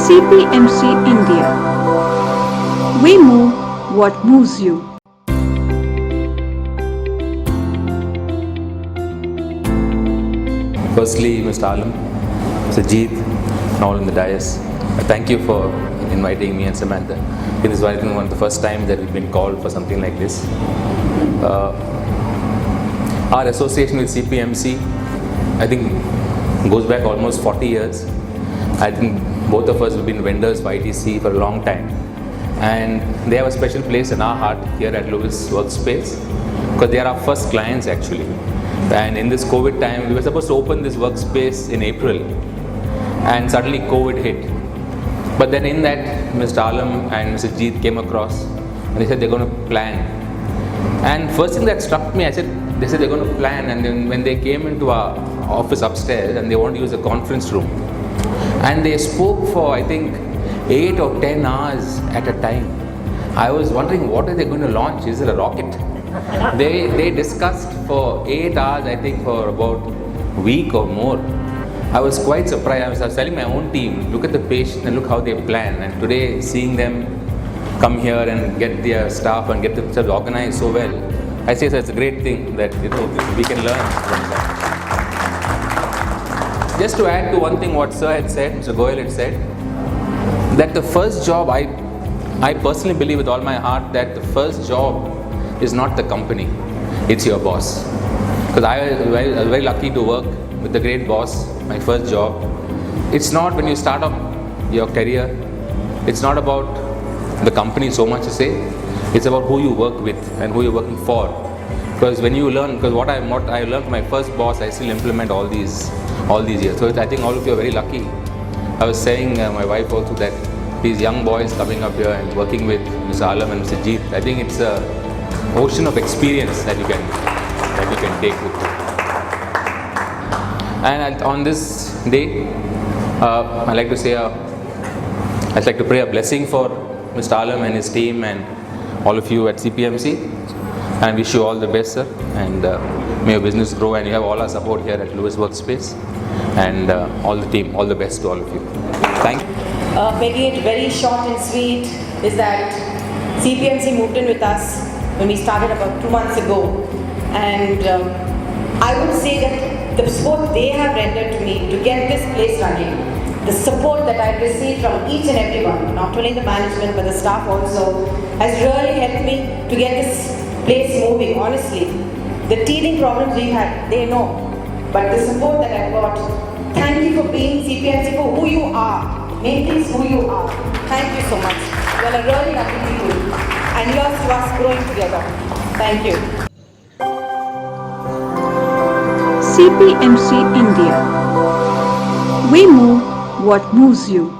CPMC India. We move what moves you. Firstly, Mr. Alam, Mr. Jeet, and all in the dais, thank you for inviting me and Samantha. It is one of the first time that we've been called for something like this. Our association with CPMC, I think, goes back almost 40 years. I think both of us have been vendors for ITC for a long time. And they have a special place in our heart here at Lewis Workspace because they are our first clients actually. And in this COVID time, we were supposed to open this workspace in April and suddenly COVID hit. But then in that, Mr. Alam and Mr. Jeet came across and they said they're going to plan. And first thing that struck me, they said they're going to plan, and then when they came into our office upstairs and they want to use a conference room, and they spoke for I think 8 or 10 hours at a time. I was wondering, what are they going to launch? Is it a rocket? They discussed for 8 hours, I think for about a week or more. I was quite surprised. I was telling my own team, look at the patient and look how they plan. And today, seeing them come here and get their staff and get themselves organized so well, I say so it's a great thing that we can learn from that. Just to add to one thing what Sir had said, Mr. Goyal had said, that the first job, I personally believe with all my heart that the first job is not the company, it's your boss. Because I was very lucky to work with the great boss, my first job. It's not when you start up your career, it's not about the company so much to say, it's about who you work with and who you're working for. Because when you learn, because what I learned from my first boss, I still implement all these years. So I think all of you are very lucky. I was saying my wife also that these young boys coming up here and working with Mr. Alam and Mr. Jeet, I think it's an ocean of experience that you can take with you. And on this day, I'd like to pray a blessing for Mr. Alam and his team and all of you at CPMC, and wish you all the best, sir, and may your business grow, and you have all our support here at Lewis Workspace, and all the team, all the best to all of you. Thank you. Making it very short and sweet is that CPMC moved in with us when we started about 2 months ago, and I would say that the support they have rendered to me to get this place running, the support that I've received from each and everyone, not only the management but the staff also, has really helped me to get this place moving. Honestly, the teething problems we had, they know, but the support that I've got, thank you for being CPMC for who you are. Make things who you are. Thank you so much. You are a really lucky people, and yours to us growing together. Thank you. CPMC India. We move what moves you.